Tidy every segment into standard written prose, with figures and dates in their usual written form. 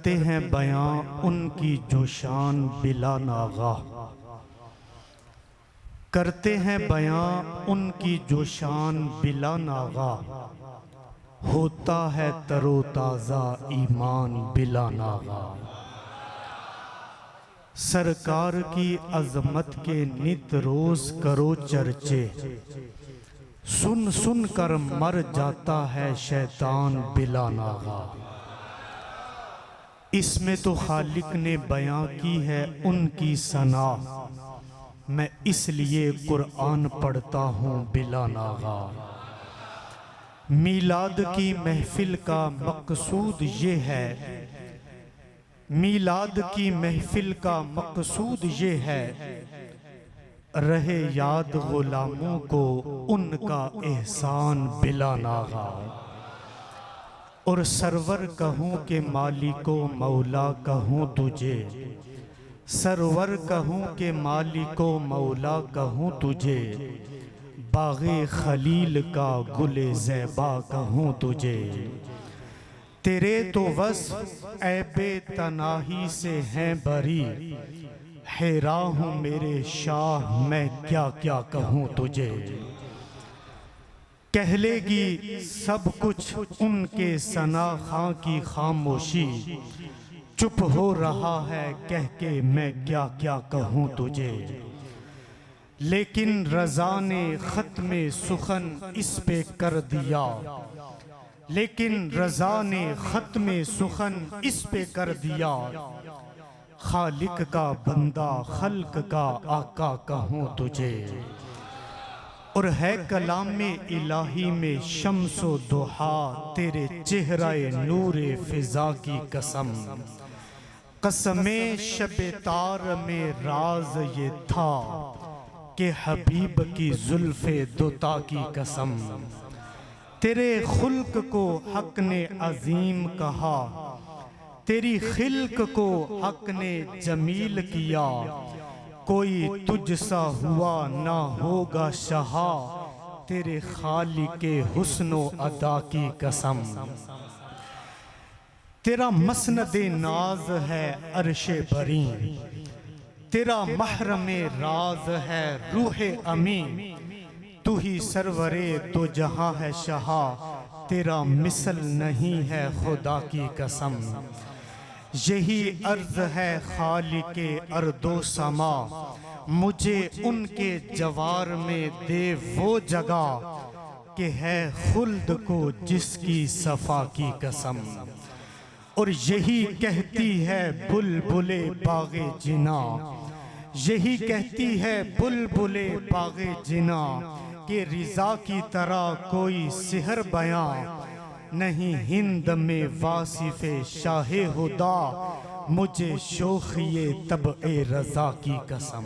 करते हैं बयां उनकी जो शान बिला नागा, करते हैं बयां उनकी जो शान बिला नागा, होता है तरोताज़ा ईमान बिला नागा। सरकार की अजमत के नित रोज करो चर्चे, सुन सुन कर मर जाता है शैतान बिला नागा। इसमें तो खालिक ने बयां की है उनकी सना, मैं इसलिए कुरान पढ़ता हूँ बिला नागा। मीलाद की महफिल का मकसूद ये है, मीलाद की महफिल का मकसूद ये है, रहे याद गुलामों को उनका एहसान बिला नागा। और सरवर कहूँ के मालिको मौला कहूँ तुझे, सरवर कहूँ के मालिको मौला कहूँ तुझे, बाग़े खलील का गुले ज़ैबा कहूँ तुझे। तेरे तो वस्फ़ ऐबे तनाही से हैं बरी, हैरा हूँ मेरे शाह मैं क्या क्या कहूँ तुझे। कह लेगी सब कुछ उनके सना खां की खामोशी, चुप हो रहा है कह के मैं क्या क्या कहूँ तुझे। लेकिन रज़ा ने ख़त्मे सुखन इस पे कर दिया, लेकिन रज़ा ने ख़त्मे सुखन इस पे कर दिया, खालिक का बंदा खल्क का आका कहूँ तुझे। और है कलाम में इलाही में शम्सो दुहा, तेरे चेहराए नूरे फिजा की कसम, कसमे शबे तार में राज ये था कि हबीब की जुल्फे दुता की कसम। तेरे खुल्क को हक ने अजीम कहा, तेरी खिल्क को हक ने जमील किया, कोई तुझसा हुआ ना होगा शहा, तेरे खालिके हुस्नो अदा की कसम। तेरा मसनदे नाज है अर्शे बरी, तेरा महरमे राज है रूहे अमी, तू ही सरवरे दो जहां है शहा, तेरा मिसल नहीं है खुदा की कसम। यही अर्ज है खालिके अर्दो समा, मुझे उनके जवार में दे वो जगह, कि है खुल्द को जिसकी सफा की कसम। और यही कहती है बुलबुले बागे जिना, यही कहती है बुलबुले बागे जिना, कि रिजा की तरह कोई सिहर बयां नहीं हिंद में वासिफ़े शाहे हुदा, मुझे शोखिए तब ए रज़ा की कसम।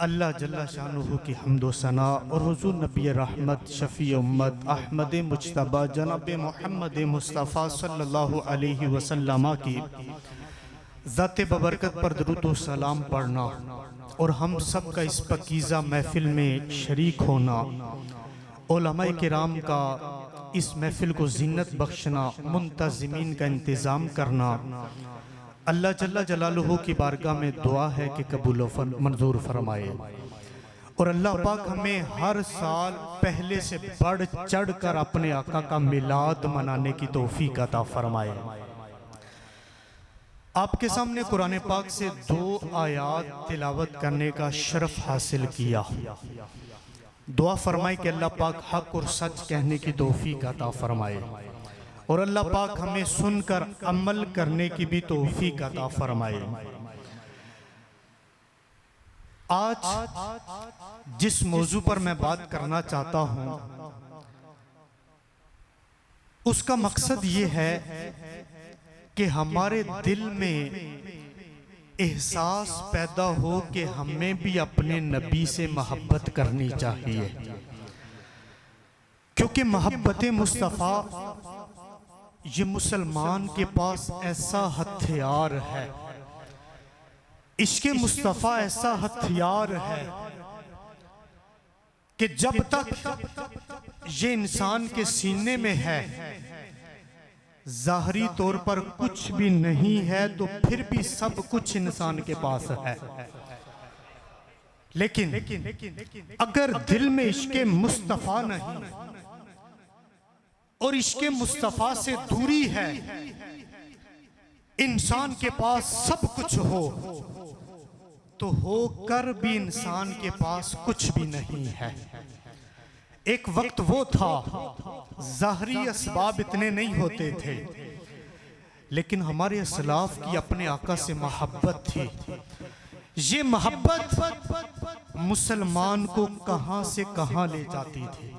अल्लाह जल्ला शानुहु की हम्दो सना और हुज़ूर नबी रहमत शफ़ी उम्मत अहमद मुज्तबा जनाब मोहम्मद मुस्तफ़ा सल्लल्लाहु अलैहि वसल्लम की ज़ात बबरकत पर दरूद व सलाम पढ़ना और हम सब का इस पकीज़ा महफ़िल में शरीक होना, उलमाए किराम का इस महफिल को ज़ीनत बख्शना, मुंतज़िमीन का इंतज़ाम करना, अल्लाह जल्ला जलालुहु की बारगाह में दुआ है कि कबूल मंजूर फरमाए। और अल्लाह पाक हमें हर साल पहले से बढ़ चढ़ कर अपने आका का मिलाद मनाने की तौफीक अता फरमाए। आपके सामने कुरान पाक से 2 आयात तिलावत करने का शरफ हासिल किया। दुआ फरमाए कि अल्लाह पाक हक और सच कहने की तौफीक अता फरमाए और अल्लाह पाक हमें सुनकर अमल करने की भी तौफीक अता फरमाए। आज जिस मौजू पर मैं बात करना चाहता हूं उसका मकसद ये है कि हमारे दिल में एहसास पैदा हो कि हमें भी अपने नबी से मोहब्बत करनी चाहिए, क्योंकि मोहब्बत मुस्तफ़ा ये मुसलमान के पास ऐसा हथियार है, इश्क़े मुस्तफ़ा ऐसा हथियार है कि जब तक ये इंसान के सीने में है ज़ाहरी तौर पर कुछ भी नहीं है तो फिर भी सब कुछ इंसान के पास है। लेकिन अगर दिल में इश्क़े मुस्तफ़ा नहीं और इश्क़े मुस्तफ़ा से दूरी है, इंसान के पास सब कुछ हो तो होकर भी इंसान के पास कुछ भी नहीं है। एक वक्त वो था ज़ाहरी असबाब इतने नहीं होते थे, लेकिन हमारे असलाफ की अपने आका से मोहब्बत थी। ये मोहब्बत मुसलमान को कहां से कहां ले जाती थी।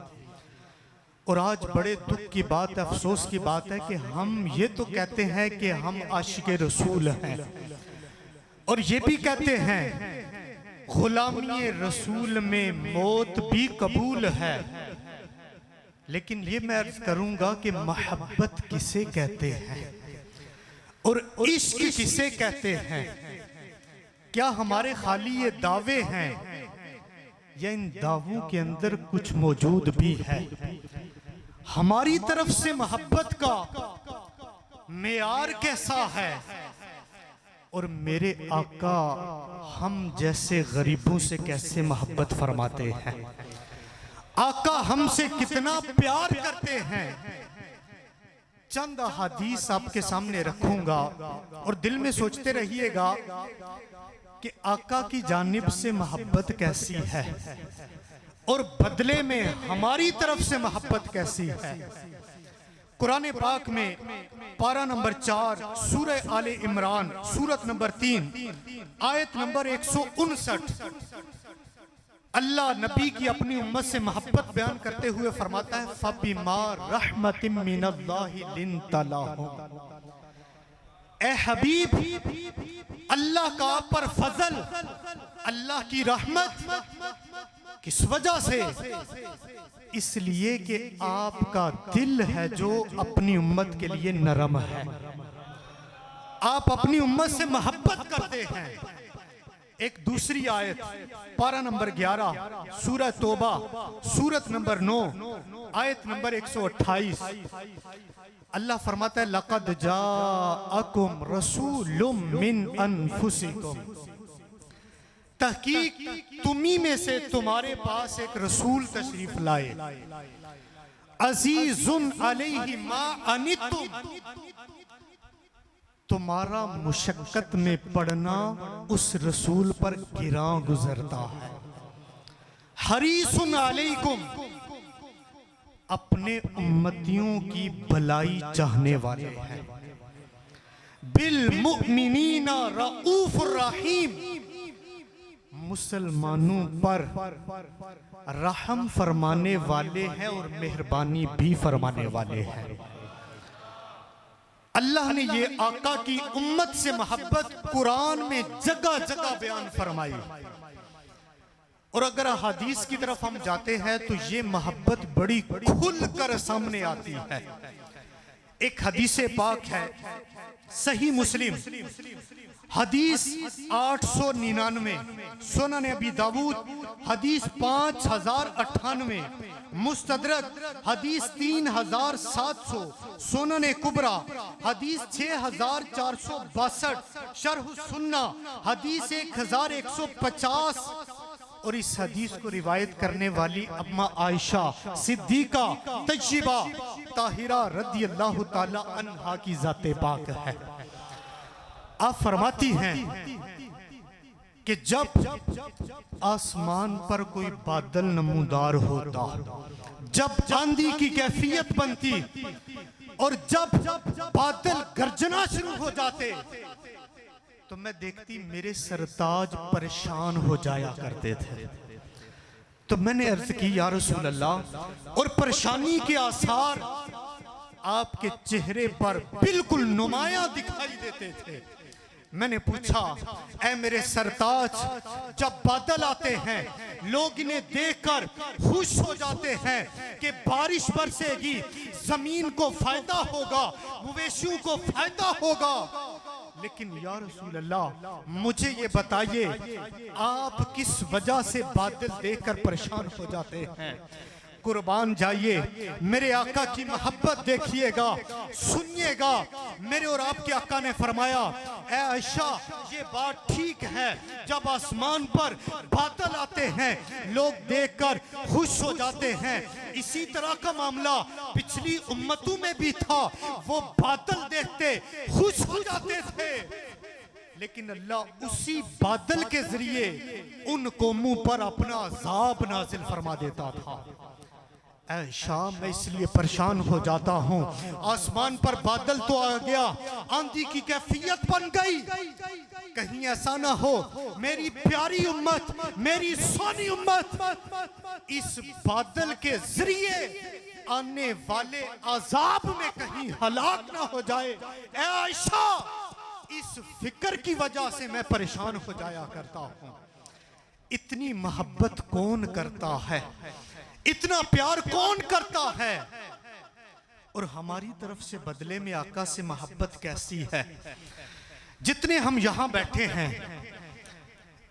और आज बड़े दुख की बात, अफसोस की बात है कि हम ये तो कहते हैं कि हम आशिक़े रसूल हैं, और ये भी कहते हैं गुलामी रसूल में मौत भी कबूल है। लेकिन ये मैं अर्ज करूंगा कि मोहब्बत किसे कहते हैं और इश्क किसे कहते हैं? क्या हमारे खाली ये दावे हैं या इन दावों के अंदर कुछ मौजूद भी है? हमारी तरफ से मोहब्बत का मेयार कैसा है? और मेरे आका हम जैसे गरीबों से कैसे मोहब्बत फरमाते हैं? आका हमसे कितना प्यार करते हैं? चंद हदीस आपके सामने रखूंगा और दिल में सोचते रहिएगा कि आका की जानिब से मोहब्बत कैसी है और बदले में हमारी तरफ से मोहब्बत कैसी है। कुरान पाक में पारा नंबर 4 सूरह आले इमरान सूरत नंबर 3 आयत नंबर 159 अल्लाह नबी की अपनी उम्मत से मोहब्बत बयान करते हुए फरमाता है, फबिमा रहमतिम मिनल्लाहि लिन्ता लहुम। ए हबीब, अल्लाह का आप पर फजल, अल्लाह की रहमत किस वजह से? इसलिए कि आपका दिल है जो अपनी उम्मत के लिए नरम है, आप अपनी उम्मत से मोहब्बत करते हैं। एक दूसरी आयत पारा नंबर 11 सूरह तौबा सूरत नंबर 9 आयत नंबर 128 अल्लाह फरमाता है, लक़द जाअकुम रसूलुम मिन अनफुसिकुम, तहकीक तुम्ही में से तुम्हारे पास एक रसूल तशरीफ लाए, अज़ीज़ुन अलैहि मा अनित्तुम, तुम्हारा मुशक्कत में पड़ना उस रसूल पर गिरा गुजरता है। हरीसुन अलैकुम, अपने उम्मतियों की भलाई चाहने वाले हैं। बिल मुमिनीना रऊफुर रहीम, मुसलमानों पर रहम फरमाने वाले हैं और मेहरबानी भी फरमाने वाले हैं। अल्लाह ने ये आका की उम्मत से मोहब्बत कुरान में जगह जगह बयान फरमाई। और अगर हदीस की तरफ हम जाते हैं तो ये मोहब्बत बड़ी खुलकर सामने आती है। एक हदीस पाक है सही मुस्लिम हदीस 899, सुनन अबी दाऊद हदीस 5098, मुस्तदरक हदीस 3700, सुनन कुबरा हदीस 6462, शरह सुन्ना हदीस 1150। और इस हदीस को रिवायत करने वाली अम्मा आयशा सिद्दीका तय्यबा ताहिरा रदियल्लाहु ताला अन्हा की जाते पाक है। आप फरमाती हैं कि जब आसमान पर कोई बादल नमूदार होता, जब आंधी की कैफियत बनती और जब बादल गर्जना शुरू हो जाते तो मैं देखती मेरे सरताज परेशान हो जाया करते थे। तो मैंने अर्ज की, या रसूल अल्लाह, और परेशानी के आसार आपके चेहरे पर बिल्कुल नुमाया दिखाई देते थे। मैंने पूछा, ऐ मेरे सरताज, जब बादल आते हैं लोग इन्हें देखकर खुश हो जाते हैं कि बारिश बरसेगी, जमीन को फायदा होगा, मवेशियों को फायदा होगा, लेकिन या रसूल अल्लाह मुझे ये बताइए आप किस वजह से बादल देखकर परेशान हो जाते हैं? कुर्बान जाइए, मेरे आका की मोहब्बत देखिएगा, सुनिएगा। मेरे और आपके आका ने फरमाया, ऐ आयशा ये बात ठीक है, जब आसमान पर बादल आते हैं लोग देखकर खुश हो जाते हैं। इसी तरह का मामला पिछली उम्मतों में भी था, वो बादल देखते खुश हो जाते थे, लेकिन अल्लाह उसी बादल के जरिए उन कौमों पर अपना अज़ाब नाजिल फरमा देता था। ऐ शाम, मैं इसलिए परेशान हो जाता हूँ, आसमान पर बादल तो आ गया, आंधी की कैफियत बन गई, कहीं ऐसा ना हो मेरी प्यारी उम्मत, मेरी सोनी उम्मत इस बादल के जरिए आने वाले अजाब में कहीं हलाक ना हो जाए। ऐ आयशा, इस फिक्र की वजह से मैं परेशान हो जाया करता हूँ। इतनी मोहब्बत कौन करता है, इतना प्यार कौन करता है, और हमारी तरफ से बदले में आका से मोहब्बत कैसी है। जितने हम यहां बैठे हैं,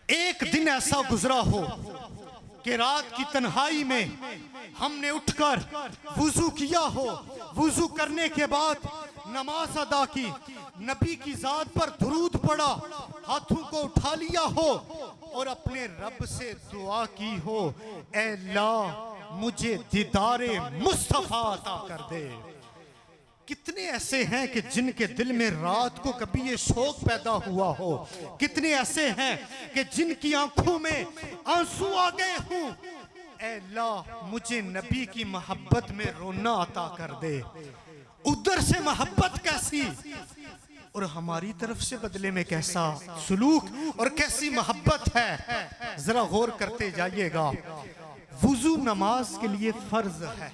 एक दिन ऐसा गुजरा हो कि रात की तन्हाई में हमने उठकर वुजू किया हो, वुजू करने के बाद नमाज अदा की, नबी की जात पर दुरूद पड़ा, हाथों को उठा लिया हो और अपने रब से दुआ की हो, ऐ अल्लाह मुझे दीदारे मुस्तफा अता कर दे। कितने ऐसे हैं कि जिनके दिल में रात को कभी ये शौक पैदा हुआ हो, कितने ऐसे हैं कि जिनकी आंखों में आंसू आ गए हों, ऐ अल्लाह मुझे नबी की मोहब्बत में रोना अता कर दे। उधर से मोहब्बत कैसी और हमारी तरफ से बदले में कैसा सुलूक और कैसी मोहब्बत है, जरा गौर करते जाइएगा। वुजू नमाज के लिए फर्ज है,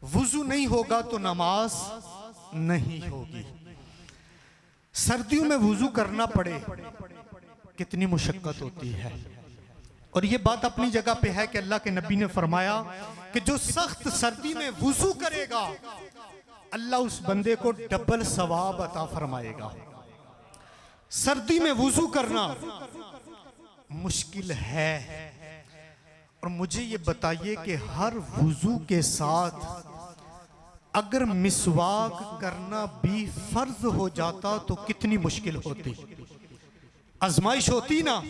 वुजू नहीं होगा तो नमाज नहीं होगी। सर्दियों में वुजू करना पड़े कितनी मुशक्कत होती है, और ये बात अपनी जगह पे है कि अल्लाह के नबी ने फरमाया कि जो सख्त सर्दी में वुजू करेगा अल्लाह उस बंदे को डबल सवाब अता फरमाएगा। सर्दी में वुजू करना मुश्किल है, और मुझे ये बताइए कि हर वुजू के साथ अगर मिसवाक करना भी फर्ज हो जाता तो कितनी मुश्किल होती, आजमाइश होती ना।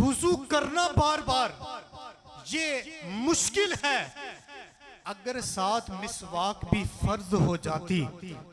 वुजू करना बार बार ये मुश्किल है, अगर साथ मिसवाक भी फर्ज हो जाती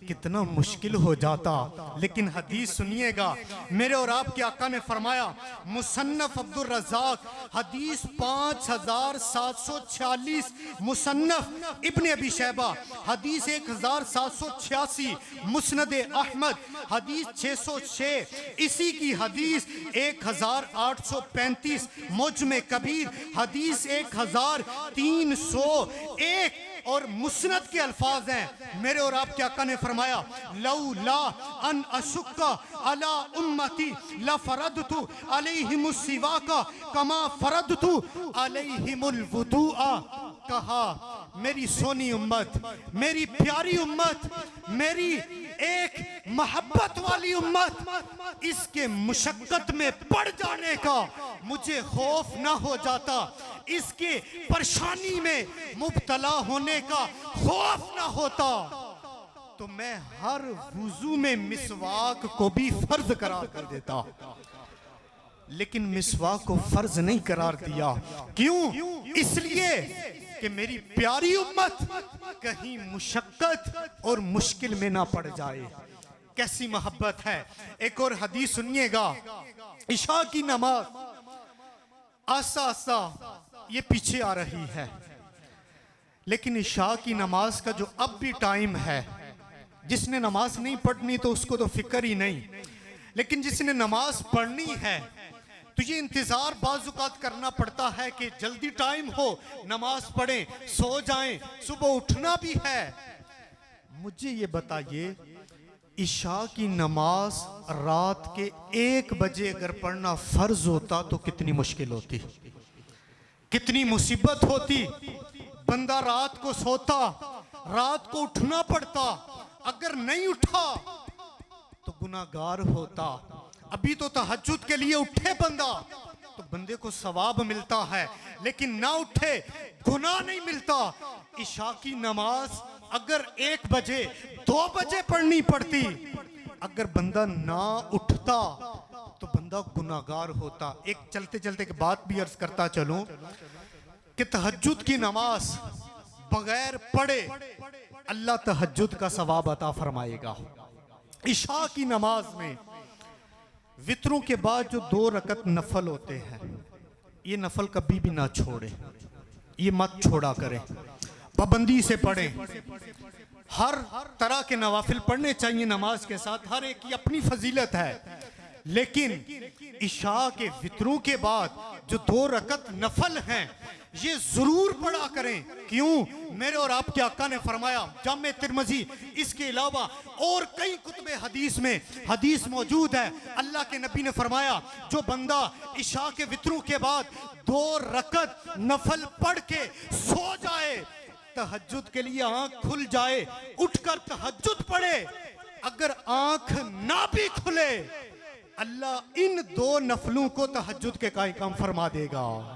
कितना मुश्किल हो जाता। लेकिन हदीस सुनिएगा, मेरे और आपके आका ने फरमाया, मुसन्नफ अब्दुल रज़ाक हदीस 5746, मुसन्नफ इब्ने अबी शैबा हदीस 1786, मुस्नद अहमद हदीस 606, इसी की हदीस 1835, मुजमे कबीर हदीस 1301 और मुस्नद के अल्फाज हैं। मेरे और आपके आका ने फरमाया, लौला अन अशुक्का अला उम्मती ला फरदतु अलैहिमुस सिवाका कमा फरदतु अलैहिमुल वुदुआ। कहा, मेरी सोनी उम्मत, मेरी प्यारी उम्मत, मेरी एक मोहब्बत वाली उम्मत, इसके मुशक्कत में पड़ जाने का मुझे खौफ ना हो जाता, इसके परेशानी में मुब्तला होने का खौफ ना होता, तो मैं हर वुजू में मिसवाक को भी फर्ज करार कर देता। लेकिन मिसवाक को फर्ज नहीं करार दिया, क्यों? इसलिए कि मेरी प्यारी उम्मत कहीं मुशक्कत और मुश्किल में ना पड़ जाए। कैसी मोहब्बत है। एक और हदीस सुनिएगा, इशा की नमाज आस्ता आस्ता ये पीछे आ रही है, लेकिन इशा की नमाज का जो अब भी टाइम है, जिसने नमाज नहीं पढ़नी तो उसको तो फिक्र ही नहीं, लेकिन जिसने नमाज पढ़नी है तो ये इंतजार बाजुकात करना पड़ता है कि जल्दी टाइम हो, नमाज पढ़ें, सो जाएं, सुबह उठना भी है। मुझे ये बताइए, इशा की नमाज रात के 1 बजे अगर पढ़ना फर्ज होता तो कितनी मुश्किल होती, कितनी मुसीबत होती। बंदा रात को सोता, रात को उठना पड़ता, अगर नहीं उठा तो गुनाहगार होता। अभी तो तहज्जुद के लिए उठे बंदा, तो बंदे को सवाब मिलता है, लेकिन ना उठे गुनाह नहीं मिलता। इशा की नमाज अगर 1 बजे 2 बजे पढ़नी पड़ती, अगर बंदा ना उठता तो बंदा गुनाहगार होता। एक चलते चलते एक बात भी अर्ज करता चलूं कि तहज्जुद की नमाज बगैर पढ़े अल्लाह तहज्जुद का सवाब अता फरमाएगा। इशा की नमाज में वित्रों के बाद जो 2 रकत नफल होते हैं, ये नफल कभी भी ना छोड़े, ये मत छोड़ा करें, पाबंदी से पढ़ें। हर तरह के नवाफिल पढ़ने चाहिए नमाज के साथ, हर एक की अपनी फजीलत है, लेकिन इशा के वित्रों के बाद जो 2 रकत नफल हैं ये जरूर पढ़ा करें। क्यों? मेरे और आपके आका ने फरमाया, जामे तिरमिज़ी, इसके अलावा और कई कुतुबे हदीस में हदीस मौजूद है, अल्लाह के नबी ने फरमाया जो बंदा इशा के वित्रों के बाद 2 रकत नफल पढ़ के सो जाए, तहज्जुद के लिए आंख खुल जाए, उठकर तहज्जुद पढ़े, अगर आंख ना भी खुले अल्लाह इन 2 नफलों को तहज्जुद के काम फरमा देगा।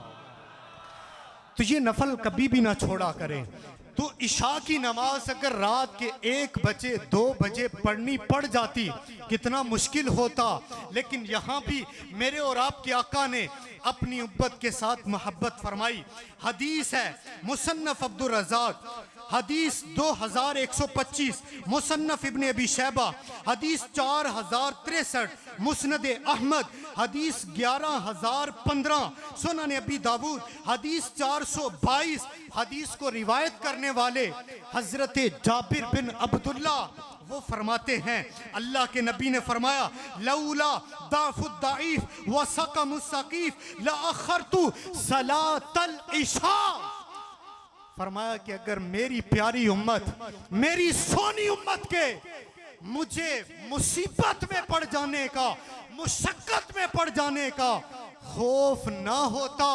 तो ये नफल कभी भी ना छोड़ा करें। तो इशा की नमाज अगर रात के 1 बजे 2 बजे पढ़नी पड़ जाती कितना मुश्किल होता, लेकिन यहाँ भी मेरे और आपके आका ने अपनी उम्मत के साथ मोहब्बत फरमाई। हदीस है मुसन्नफ अब्दुल रज़ाक, हदीस 2125, मुसन्नफ इब्ने अबी शैबा, हदीस 4063, मुस्नद अहमद, हदीस 11015, सुनन अबी दाऊद, हदीस 422। हदीस को रिवायत करने वाले हजरत जाबिर बिन अब्दुल्ला वो फरमाते हैं, अल्लाह के नबी ने फरमाया, लौला दाफुद्दाइफ व सकमुस्सकीफ लाअखरतु सलातल इशा। फरमाया कि अगर मेरी प्यारी उम्मत, मेरी सोनी उम्मत के मुझे मुसीबत में पड़ जाने का, मुशक्कत में पड़ जाने का खौफ ना होता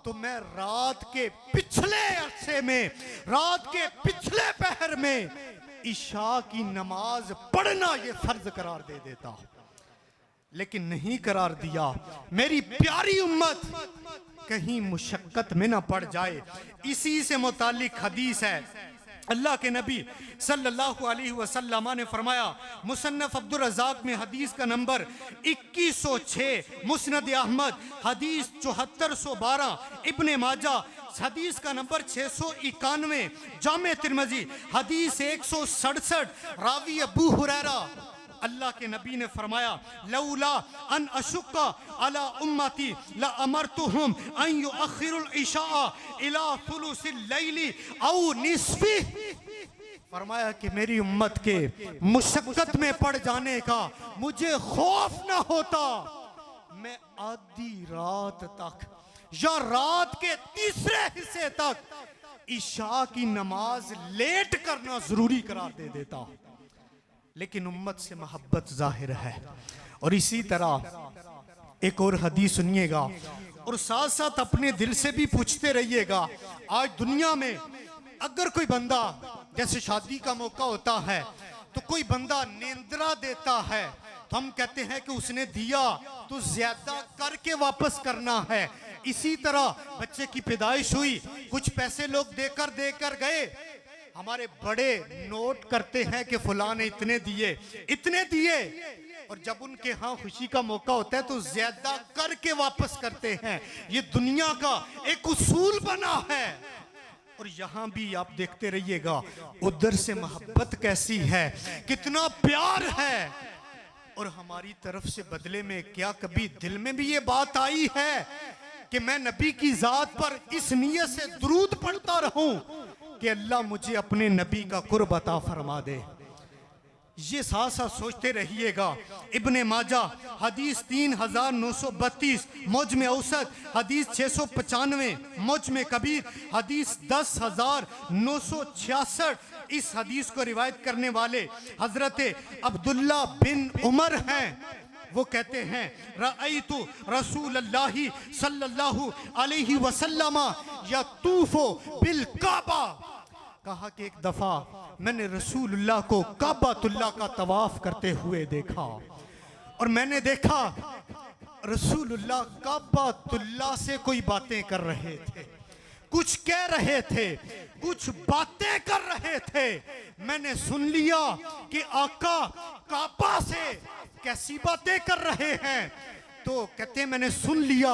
तो मैं रात के पिछले अरसे में, रात के पिछले पहर में इशा की नमाज पढ़ना ये फर्ज करार दे देता, लेकिन नहीं करार दिया। मेरी प्यारी उम्मत कहीं मुशक्कत में ना पड़ जाए। इसी से मुतालिक हदीस है, अल्लाह के नबी सल्लल्लाहु अलैहि वसल्लम ने फरमाया, मुसन्नफ अब्दुल रज़ाक में हदीस का नंबर 2106, मुस्नद अहमद हदीस 7412, इब्ने माजा हदीस का नंबर 691, जामे तिरमिज़ी हदीस 167, रावी अबू हुरैरा, अल्लाह के नबी ने फरमाया, लौला अन अशुक्का अला उम्मती ला अमरतुहुम अन युअखिरुल इशा इला सुलुसिल लैली औ निस्फी। फरमाया कि मेरी उम्मत के मुशक्कत में पड़ जाने का मुझे खौफ ना होता, मैं आधी रात तक या रात के तीसरे हिस्से तक इशा की नमाज लेट करना जरूरी करार दे देता। लेकिन उम्मत से मोहब्बत जाहिर है। और इसी तरह एक और हदीस सुनिएगा और साथ साथ अपने दिल से भी पूछते रहिएगा। आज दुनिया में अगर कोई बंदा, जैसे शादी का मौका होता है तो कोई बंदा निंद्रा देता है तो हम कहते हैं कि उसने दिया तो ज्यादा करके वापस करना है। इसी तरह बच्चे की पैदाइश हुई, कुछ पैसे लोग देकर गए, हमारे बड़े नोट करते हैं कि फलां ने इतने दिए, और जब उनके यहाँ खुशी का मौका होता है तो ज्यादा करके वापस करते हैं। ये दुनिया का एक उसूल बना है। और यहाँ भी आप देखते रहिएगा उधर से मोहब्बत कैसी है, कितना प्यार है, और हमारी तरफ से बदले में क्या कभी दिल में भी ये बात आई है कि मैं नबी की जात पर इस नियत से दुरूद पढ़ता रहूं कि अल्लाह मुझे अपने नबी का कुर्ब अता फरमा दे। ये साथ साथ सोचते रहिएगा। इब्ने माजा हदीस 3932, मुज्म औसत हदीस 695, मुज्म कबीर हदीस 10966। इस हदीस को रिवायत करने वाले हजरत अब्दुल्ला बिन उमर हैं। वो कहते हैं, रअयतु रसूलल्लाहि सल्लल्लाहु अलैहि वसल्लम यतूफु बिल काबा। कहा कि एक दफा मैंने रसूलुल्लाह को काबातुल्लाह का तवाफ करते हुए देखा, और मैंने देखा रसूलुल्लाह काबातुल्लाह से कोई बातें कर रहे थे, कुछ कह रहे थे, कुछ बातें कर रहे थे। मैंने सुन लिया कि आका काबा से कैसी बातें कर रहे हैं। तो कहते मैंने सुन लिया।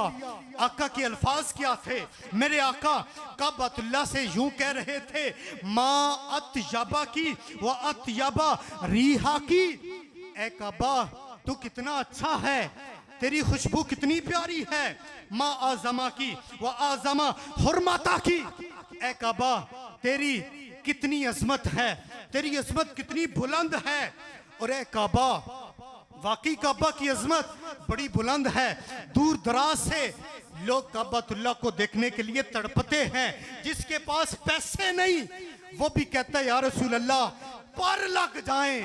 आका के अल्फाज क्या थे? मेरे आका काबातुल्लाह से यूं कह रहे थे, माँ अतयबा की व अतयबा रीहा की। ए काबा तू कितना अच्छा है, तेरी खुशबू कितनी प्यारी है। माँ आज़मा की व आज़मा हुर्मता की। ए काबा तेरी कितनी अजमत है, तेरी अजमत कितनी बुलंद है। और ए काबा वाकई काबा की अजमत बड़ी बुलंद है। दूर दराज से लोग काबातुल्लाह को देखने के लिए तड़पते हैं। जिसके पास पैसे नहीं वो भी कहता है या रसूल अल्लाह पर लग जाएं,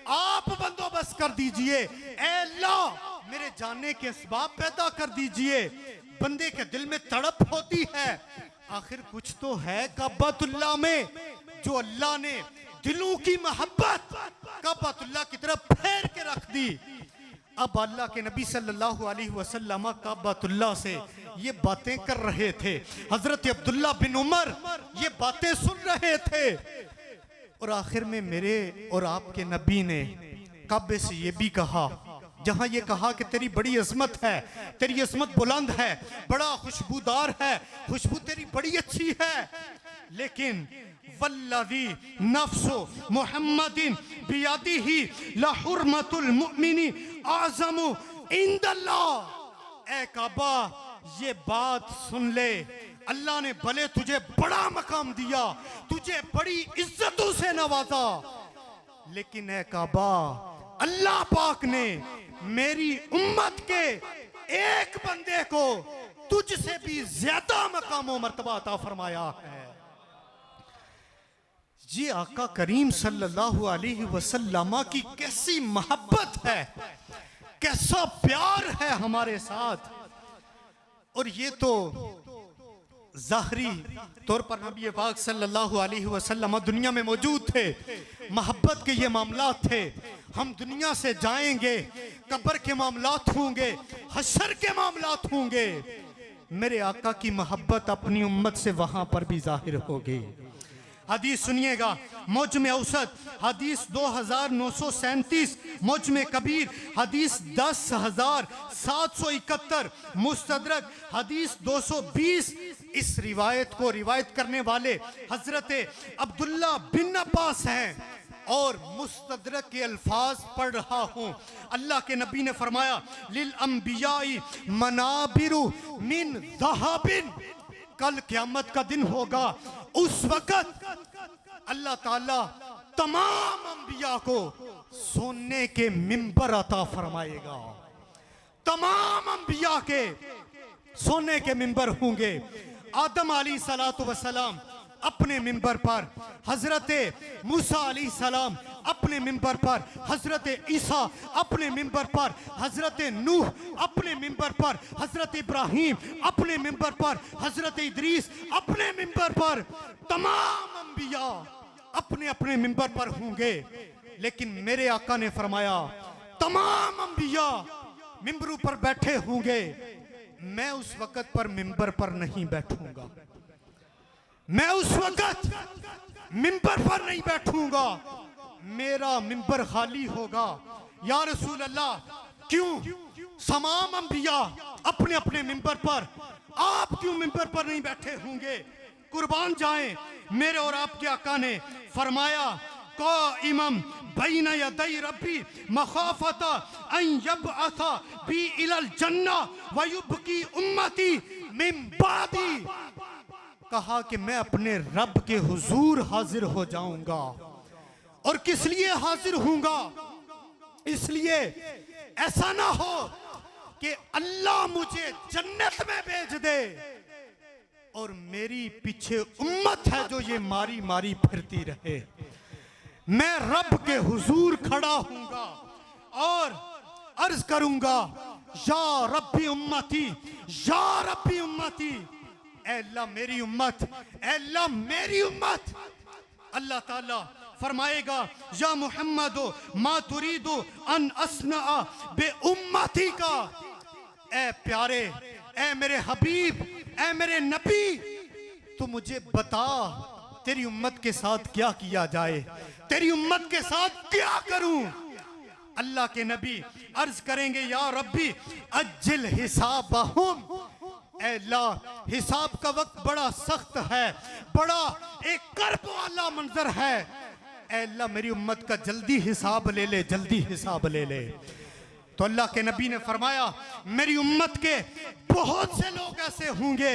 आप बंदोबस्त कर दीजिए, ए अल्लाह मेरे जाने के असबाब पैदा कर दीजिए। बंदे के दिल में तड़प होती है, आखिर कुछ तो है काबातुल्लाह में जो अल्लाह ने दिलों की मोहब्बत काबातुल्लाह की तरफ फेर के रख दी। अब अल्लाह के नबी सल्लल्लाहु अलैहि वसल्लम काबातुल्लाह से ये बातें कर रहे थे। हजरत अब्दुल्ला बिन उमर ये बातें सुन रहे थे। और आखिर में मेरे और आपके नबी ने काबे से ये भी कहा, जहां ये कहा कि तेरी बड़ी अजमत है, तेरी अजमत बुलंद है, बड़ा खुशबूदार है, खुशबू तेरी बड़ी अच्छी है, लेकिन वल्लज़ी नफ्सु मुहम्मदिन बियदिही लहुर्मतुल मुमिनी आज़मु इंदल्लाह। ए काबा ये बात सुन ले, अल्लाह ने भले तुझे बड़ा मकाम दिया, तुझे बड़ी इज्जतों से नवाजा, लेकिन ए काबा अल्लाह पाक ने मेरी उम्मत के एक बंदे को तुझसे भी ज्यादा मकाम और मर्तबा अता फरमाया है। ये आका करीम सल्लल्लाहु अलैहि वसल्लम की कैसी मोहब्बत है, कैसा प्यार है हमारे साथ। और ये तो ज़ाहरी तौर पर नबी पाक सल्लल्लाहु अलैहि वसल्लम दुनिया में मौजूद थे, मोहब्बत के ये मामलात थे। हम दुनिया से जाएंगे, कब्र के मामलात होंगे, हशर के मामलात होंगे, मेरे आका की मोहब्बत अपनी उम्मत से वहां पर भी जाहिर होगी। हदीस सुनिएगा, मौजम औसत हदीस 2937, मौजम कबीर हदीस 10,771, मुस्तदरक हदीस 220। इस रिवायत को रिवायत करने वाले हजरत अब्दुल्ला बिन अब्बास हैं और मुस्तदरक के अल्फाज पढ़ रहा हूं। अल्लाह के नबी ने फरमाया, लिल अंबियाई मनाबिरु मिन ज़हाबिन। कल क़यामत का दिन होगा, उस वक़्त अल्लाह ताला तमाम अंबिया को सोने के मिंबर अता फरमाएगा। तमाम अंबिया के सोने के मिंबर होंगे। आदम अलैहिस्सलातु वस्सलाम अपने मिंबर पर, हजरत मूसा अलैहिस्सलाम अपने मिंबर पर, हजरत ईसा अपने मिंबर पर, हजरत नूह अपने मिंबर पर, हजरत इब्राहिम अपने मिंबर पर, हजरत इदरीस अपने मिंबर पर, तमाम अंबिया अपने अपने मिंबर पर होंगे। लेकिन मेरे आका ने फरमाया, तमाम अंबिया मिंबरों पर बैठे होंगे, मैं उस वक़्त पर मिंबर पर नहीं बैठूंगा, मैं उस वक़्त मिंबर पर नहीं बैठूंगा, मेरा मिंबर खाली होगा। या रसूल अल्लाह क्यों? तमाम अंबिया अपने अपने मिंबर पर, आप क्यों मिंबर पर नहीं बैठे होंगे? कुर्बान जाएं, मेरे और आपके आका ने फरमाया, क़ाइमम बैन यदै रब्बी मखाफता अन यबअसा बी इलल जन्नह व युबकी उम्मती मिन बादी। कहा कि मैं अपने रब के हुजूर हाजिर हो जाऊंगा। और किस लिए हाजिर होऊंगा? इसलिए ऐसा ना हो कि अल्लाह मुझे जन्नत में भेज दे और मेरी पीछे उम्मत है जो ये मारी मारी फिरती रहे। मैं रब के हुजूर खड़ा हूंगा और अर्ज करूंगा, या रब्बी उम्मती, या रब्बी उम्मती, ऐ अल्लाह मेरी उम्मत, ऐ अल्लाह मेरी उम्मत। अल्लाह ताला फरमाएगा, या मुहम्मदो मा तुरीदो अन अस्ना बे उम्मती का। ए प्यारे, ए मेरे हबीब, ए मेरे नबी, तू मुझे बता तेरी उम्मत के साथ क्या किया जाए, तेरी उम्मत के साथ क्या करूं। अल्लाह के नबी अर्ज करेंगे, या रब्बी अज्जिल हिसाबहुम, ऐ अल्लाह हिसाब का वक्त बड़ा सख्त है, बड़ा एक कर्ब वाला मंजर है, ऐ अल्लाह मेरी उम्मत का जल्दी हिसाब ले ले, जल्दी हिसाब ले ले। तो अल्लाह के नबी ने फरमाया, मेरी उम्मत के बहुत से लोग ऐसे होंगे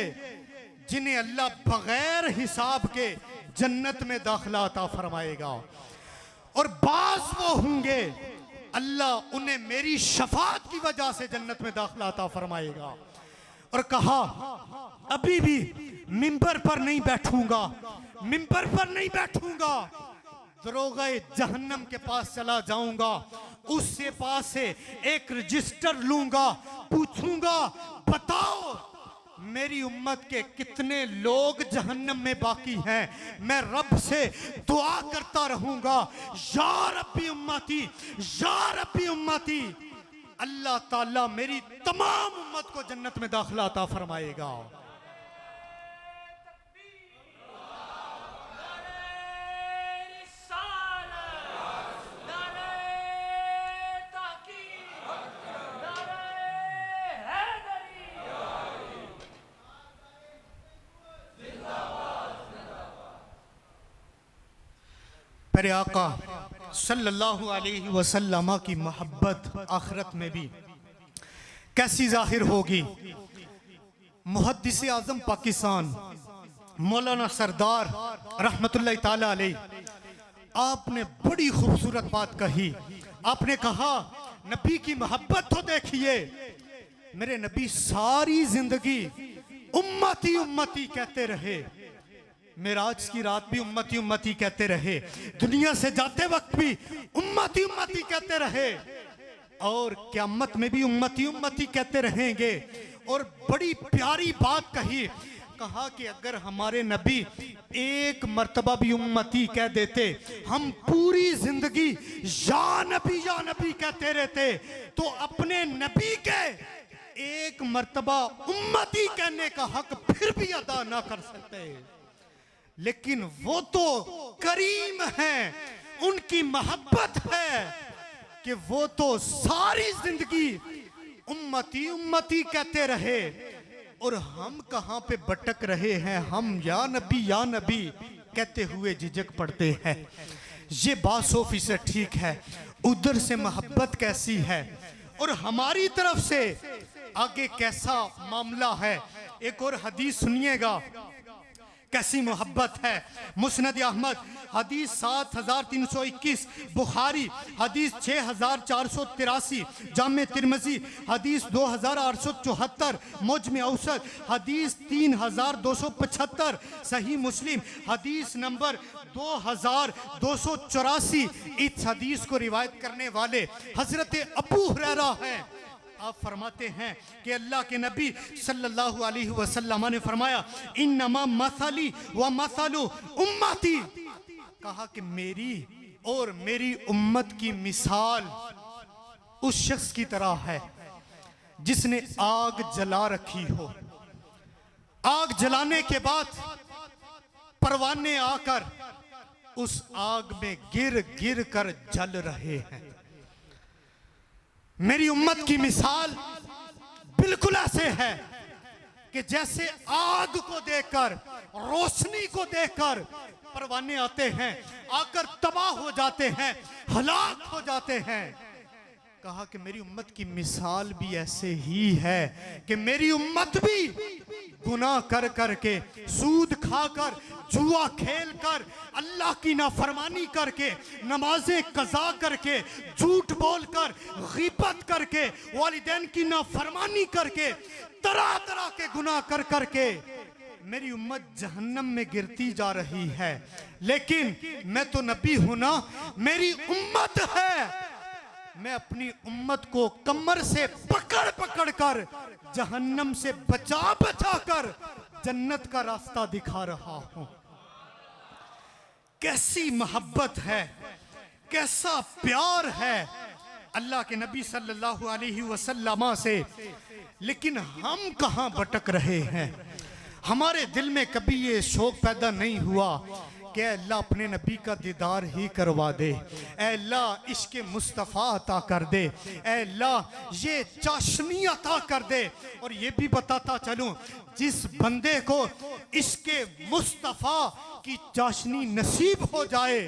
जिन्हें अल्लाह बगैर हिसाब के जन्नत में दाखिला अता फरमाएगा, और बास वो होंगे अल्लाह उन्हें मेरी शफाअत की वजह से जन्नत में दाखिला अता फरमाएगा। और कहा, अभी भी मिंबर पर नहीं बैठूंगा, मिंबर पर नहीं बैठूंगा, दरोगा जहन्नम के पास चला जाऊंगा, उससे पास से एक रजिस्टर लूंगा, पूछूंगा बताओ मेरी उम्मत के कितने लोग जहन्नम में बाकी हैं। मैं रब से दुआ करता रहूंगा, या रब्बी उम्मती, या रब्बी उम्मती, अल्लाह ताला मेरी तमाम उम्मत को जन्नत में दाखिला अता फरमाएगा। मेरे आका सल्लल्लाहु अलैहि वसल्लम की मोहब्बत आखिरत में भी कैसी जाहिर होगी। मुहद्दिस आज़म पाकिस्तान मौलाना सरदार रहमतुल्लाह ताला अलैह, आपने बड़ी खूबसूरत बात कही। आपने कहा, नबी की मोहब्बत तो देखिए, मेरे नबी सारी जिंदगी उम्मती उम्मती कहते रहे, मेराज की रात भी उम्मती उम्मती कहते रहे, दुनिया से जाते वक्त भी उम्मती उम्मती कहते रहे, और क़यामत में भी उम्मती उम्मती कहते रहेंगे। और बड़ी प्यारी बात कही, कहा कि अगर हमारे नबी एक मर्तबा भी उम्मती कह देते, हम पूरी जिंदगी या नबी कहते रहते, तो अपने नबी के एक मर्तबा उम्मती कहने का हक फिर भी अदा ना कर सकते। लेकिन वो तो करीम हैं, उनकी मोहब्बत है कि वो तो सारी जिंदगी उम्मती उम्मती कहते रहे, और हम कहां पे भटक रहे हैं, हम या नबी कहते हुए झिझक पड़ते हैं। ये बात 100% ठीक है। उधर से मोहब्बत कैसी है और हमारी तरफ से आगे कैसा मामला है। एक और हदीस सुनिएगा, कैसी मोहब्बत है। मुस्नद अहमद हदीस 7321, बुखारी हदीस 6483, जामे तिरमिज़ी हदीस 2874, मुजमे औसत हदीस 3275, सही मुस्लिम हदीस नंबर 2284। इस हदीस को रिवायत करने वाले हजरत अबू हुरैरा हैं। आप फरमाते हैं कि अल्लाह के नबी सल्लल्लाहु अलैहि वसल्लम ने फरमाया, इन्नमा मसली व मसलु उम्मती, कहा कि मेरी और मेरी उम्मत की मिसाल उस शख्स की तरह है जिसने आग जला रखी हो, आग जलाने के बाद परवाने आकर उस आग में गिर गिर कर जल रहे हैं। मेरी उम्मत की मिसाल बिल्कुल ऐसे है कि जैसे आग को देखकर, रोशनी को देखकर परवाने आते हैं, आकर तबाह हो जाते हैं, हलाक हो जाते हैं। कहा कि मेरी उम्मत की मिसाल भी ऐसे ही है कि मेरी उम्मत भी गुनाह कर करके, सूद खाकर, जुआ खेल कर, अल्लाह की नाफरमानी करके, नमाजें कज़ा करके, झूठ बोलकर, ग़ीबत करके, वालिदैन की नाफरमानी करके, तरह तरह के गुनाह कर करके मेरी उम्मत जहन्नम में गिरती जा रही है। लेकिन मैं तो नबी हूं ना, मेरी उम्मत है, मैं अपनी उम्मत को कमर से पकड़ पकड़ कर जहन्नम से बचा बचा कर जन्नत का रास्ता दिखा रहा हूं। कैसी मोहब्बत है, कैसा प्यार है अल्लाह के नबी सल्लल्लाहु अलैहि वसल्लम से, लेकिन हम कहाँ भटक रहे हैं। हमारे दिल में कभी ये शौक पैदा नहीं हुआ कि अल्लाह अपने नबी का दीदार ही करवा दे, अल्लाह इश्क़ मुस्तफ़ा अता कर दे, अल्लाह ये चाशनी अता कर दे। और ये भी बताता चलूँ, जिस बंदे को इश्क़ मुस्तफ़ा की चाशनी नसीब हो जाए,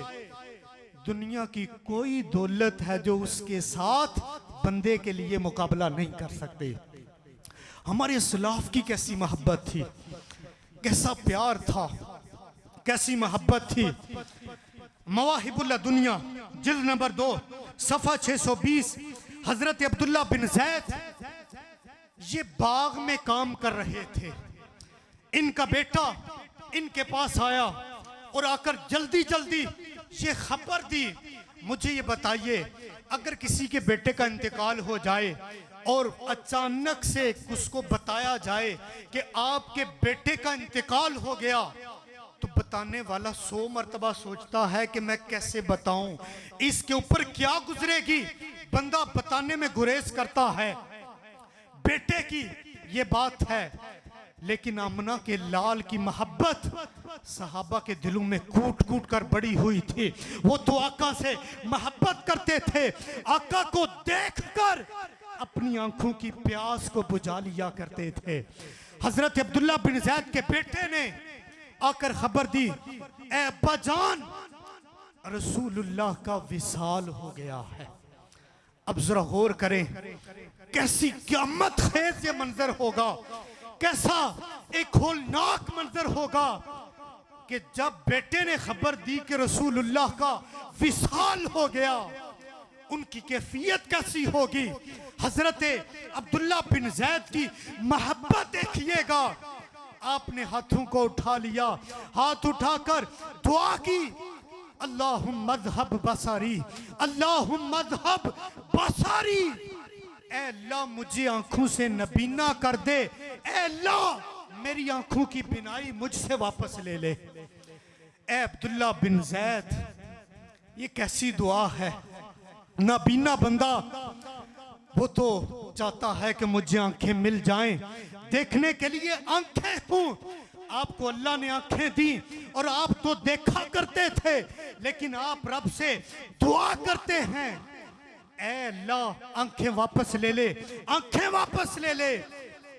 दुनिया की कोई दौलत है जो उसके साथ बंदे के लिए मुकाबला नहीं कर सकते। हमारे सलाफ की कैसी मोहब्बत थी, कैसा प्यार था, कैसी मोहब्बत थी। मवाहिबुल्लाह दुनिया जिल्द नंबर 2 सफ़ा 620, हजरत अब्दुल्ला बिन जैद ये बाग में काम कर रहे थे। इनका बेटा इनके पास आया और आकर जल्दी जल्दी ये खबर दी, मुझे ये बताइए, अगर किसी के बेटे का इंतकाल हो जाए और अचानक से उसको बताया जाए कि आपके बेटे का इंतकाल हो गया, तो बताने वाला 100 मरतबा सोचता है कि मैं कैसे बताऊं, इसके ऊपर क्या गुजरेगी, बंदा बताने में गुरेज करता है। बेटे की ये बात है, लेकिन आमना के लाल की मोहब्बत सहाबा के दिलों में कूट कूट कर बड़ी हुई थी। वो तो आका से मोहब्बत करते थे, आका को देखकर अपनी आंखों की प्यास को बुझा लिया करते थे। हजरत अब्दुल्ला बिन जैद के बेटे ने आकर खबर दी, ए अब्बा जान, रसूलुल्लाह का विसाल हो गया है। अब जरा गौर करें, कैसी क़यामत खेज ये मंजर होगा, कैसा एक होलनाक मंजर होगा कि जब बेटे ने खबर दी कि रसूलुल्लाह का विसाल हो गया, उनकी कैफियत कैसी होगी। हजरत अब्दुल्ला बिन जैद की मोहब्बत देखिएगा। आपने हाथों को उठा लिया, हाथ उठाकर दुआ की, अल्लाहुम्मा मज़हब बसारी, अल्लाहुम्मा मज़हब बसारी, ऐ अल्लाह मुझे आंखों से नबीना कर दे, ऐ अल्लाह मेरी आंखों की बिनाई मुझसे वापस ले ले। ऐ अब्दुल्ला बिन जैद, ये कैसी दुआ है। नाबीना बंदा वो तो चाहता है कि मुझे आंखें मिल जाएं, देखने के लिए आंखें हों। आपको अल्लाह ने आंखें दी और आप तो देखा करते थे, लेकिन आप रब से दुआ करते हैं, ऐ अल्लाह आंखें वापस ले ले, आंखें वापस ले ले।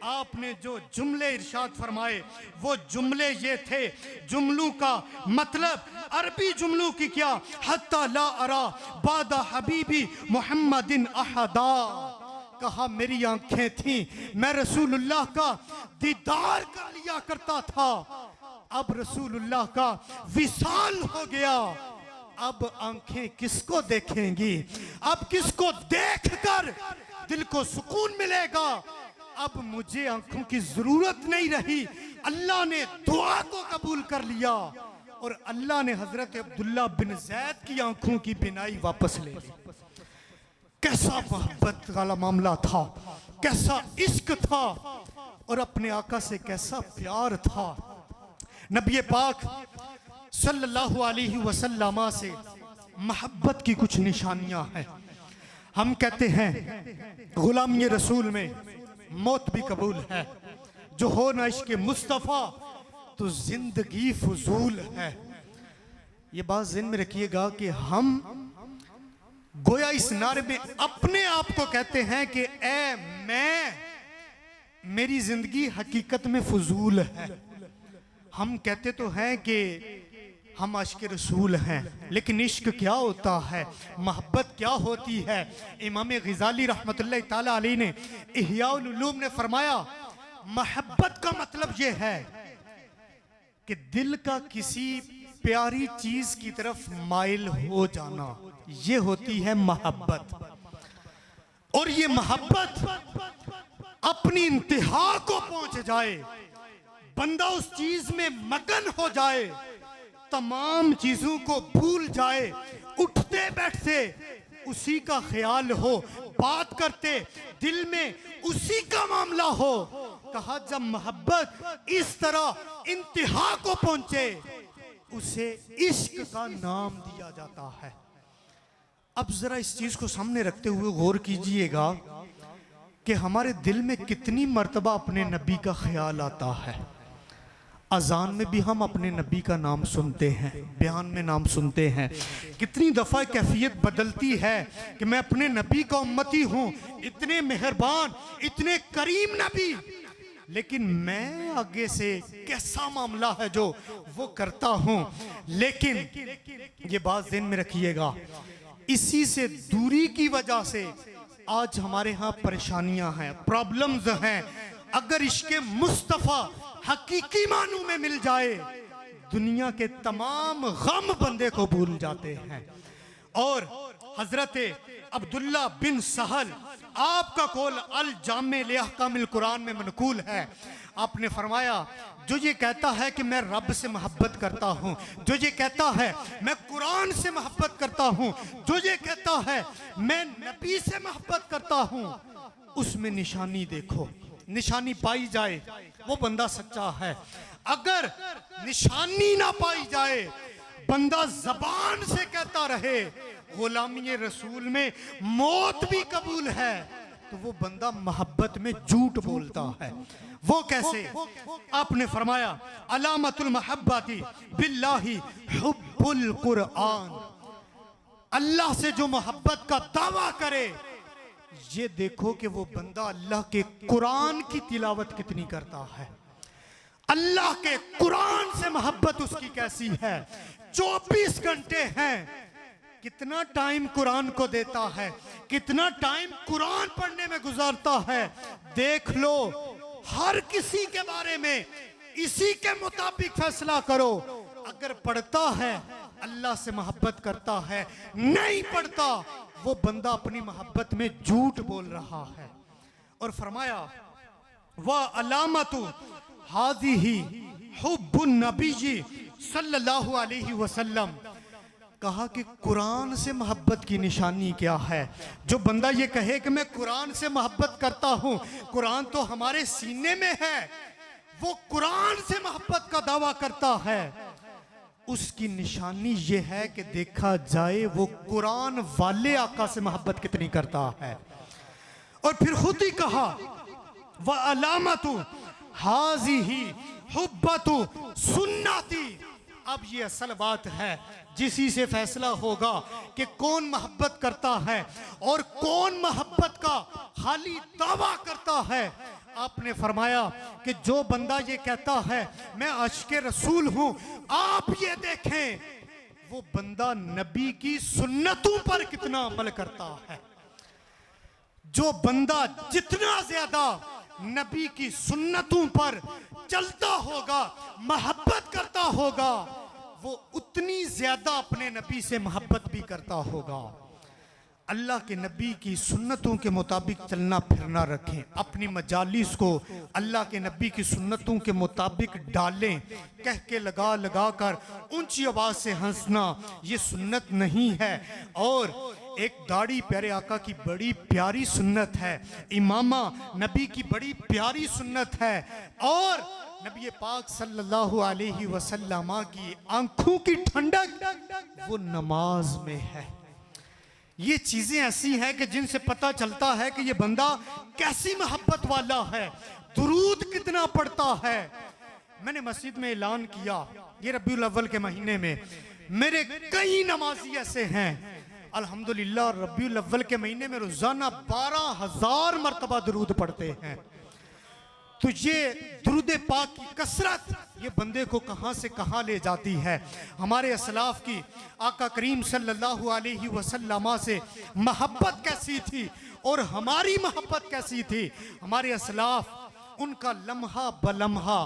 आपने जो जुमले इरशाद फरमाए वो जुमले ये थे, जुमलों का मतलब अरबी जुमलों की क्या, हत्ता ला अरा बादा हबीबी मुहम्मदिन अहदा। कहा मेरी आंखें थी, मैं रसूलुल्लाह का दीदार कर लिया करता था, अब रसूलुल्लाह का विसाल हो गया, अब आंखें किसको देखेंगी, अब किसको देखकर दिल को सुकून मिलेगा। अब मुझे आंखों की जरूरत नहीं रही। अल्लाह ने दुआ को कबूल कर लिया और अल्लाह ने हजरत अब्दुल्ला बिन जैद की आंखों की बिनाई वापस ले ली। कैसा मोहब्बत वाला मामला था, कैसा इश्क था और अपने आका से कैसा प्यार था। नबी पाक सल्लल्लाहु अलैहि वसल्लम से मोहब्बत की कुछ निशानियां हैं। हम कहते हैं गुलामी रसूल में मौत भी कबूल है, जो हो ना इश्क मुस्तफ़ा तो जिंदगी फजूल है। ये बात ज़हन में रखिएगा कि हम गोया इस नारे में अपने आप को कहते हैं कि ए मैं, मेरी जिंदगी हकीकत में फजूल है। हम कहते तो हैं कि हम आशिक़ रसूल हैं, लेकिन इश्क क्या होता है, मोहब्बत क्या होती है। इमाम ग़ज़ाली रहमतुल्लाह ताला अलैह ने इह्या उल उलूम में फरमाया, मोहब्बत का मतलब ये है कि दिल का किसी प्यारी चीज की तरफ माइल हो जाना, ये होती है मोहब्बत। और ये मोहब्बत अपनी इंतहा को पहुंच जाए, बंदा उस चीज में मगन हो जाए, तमाम चीजों को भूल जाए, उठते बैठते उसी का ख्याल हो, बात करते दिल में उसी का मामला हो। कहा जब मोहब्बत इस तरह इंतहा को पहुंचे, उसे इश्क का नाम दिया जाता है। अब जरा इस चीज को सामने रखते हुए गौर कीजिएगा कि हमारे दिल में कितनी मर्तबा अपने नबी का ख्याल आता है। अजान में भी हम अपने नबी का नाम सुनते हैं, बयान में नाम सुनते हैं। कितनी दफ़ा कैफियत बदलती है कि मैं अपने नबी का उम्मती हूँ, इतने मेहरबान, इतने करीम नबी, लेकिन मैं आगे से कैसा मामला है जो वो करता हूँ। लेकिन ये बात ज़हन में रखिएगा, इसी से दूरी की वजह से आज हमारे यहाँ परेशानियां हैं, प्रॉब्लम्स हैं। अगर इश्क़े मुस्तफ़ा हकीकी मानों में मिल जाए, दुनिया के तमाम गम बंदे को भूल जाते हैं। और हजरत अब्दुल्ला बिन सहल, आपका कौल अल जामे ले अहकामिल कुरान में मनकूल है। आपने फरमाया, जो ये कहता है कि मैं रब से मोहब्बत करता हूँ, जो ये कहता है मैं कुरान से मोहब्बत करता हूँ, जो ये कहता है मैं नबी से मोहब्बत करता हूँ, उसमें निशानी देखो, निशानी पाई जाए वो बंदा सच्चा है। अगर निशानी ना पाई जाए, बंदा जबान से कहता रहे गुलामी रसूल में मौत भी कबूल है, तो वो बंदा मोहब्बत में झूठ बोलता है। वो कैसे? आपने फरमाया, अलामतुल महब्बती बिल्लाही हुब्बुल कुरान, अल्लाह से जो मोहब्बत का दावा करे, ये देखो कि वो बंदा अल्लाह के कुरान की तिलावत कितनी करता है, अल्लाह के कुरान से मोहब्बत उसकी कैसी है। 24 घंटे हैं, कितना टाइम कुरान को देता है, कितना टाइम कुरान पढ़ने में गुजारता है, देख लो। हर किसी के बारे में इसी के मुताबिक फैसला करो। अगर पढ़ता है अल्लाह से मोहब्बत करता है, नहीं पढ़ता वो बंदा अपनी मोहब्बत में झूठ बोल रहा है। और फरमाया, वह अलामतु हाज़िही हुब्बुन नबी सल्लल्लाहु अलैहि वसल्लम, कहा कि कुरान से मोहब्बत की निशानी क्या है। जो बंदा ये कहे कि मैं कुरान से मोहब्बत करता हूँ, कुरान तो हमारे सीने में है, वो कुरान से मोहब्बत का दावा करता है, उसकी निशानी ये है कि देखा जाए वो कुरान वाले आका से मोहब्बत कितनी करता है। और फिर खुद ही कहा, व अलामतु हाज़िही हुब्बतु सुन्नती। अब ये असल बात है, जिसी से फैसला होगा कि कौन मोहब्बत करता है और कौन मोहब्बत का खाली दावा करता है। आपने फरमाया कि जो बंदा ये कहता है मैं आशिक़े रसूल हूं, आप ये देखें वो बंदा नबी की सुन्नतों पर कितना अमल करता है। जो बंदा जितना ज्यादा नबी की सुन्नतों पर चलता होगा, मोहब्बत करता होगा, वो उतनी ज्यादा अपने नबी से मोहब्बत भी करता होगा। अल्लाह के नबी की सुन्नतों के मुताबिक चलना फिरना रखें, अपनी मजालिस को अल्लाह के नबी की सुन्नतों के मुताबिक डालें। कह के लगा लगा कर ऊंची आवाज से हंसना ये सुन्नत नहीं है। और एक दाढ़ी प्यारे आका की बड़ी प्यारी सुन्नत है, इमामा नबी की बड़ी प्यारी सुन्नत है, और नबी पाक सल्लल्लाहु अलैहि वसल्लम की आंखों की ठंडक वो नमाज में है। ये चीजें ऐसी हैं कि जिनसे पता चलता है कि ये बंदा कैसी मोहब्बत वाला है, दुरूद कितना पढ़ता है। मैंने मस्जिद में ऐलान किया, ये रबीउल अव्वल के महीने में मेरे कई नमाजी ऐसे हैं, अल्हम्दुलिल्लाह रबीउल अव्वल के महीने में रोजाना 12,000 मरतबा दुरूद पढ़ते हैं। तो ये दुरूद पाक की कसरत ये बंदे को कहां से कहां ले जाती है। हमारे असलाफ की आका करीम सल्लल्लाहु अलैहि वसल्लम से मोहब्बत कैसी थी और हमारी मोहब्बत कैसी थी। हमारे असलाफ उनका लम्हा बलम्हा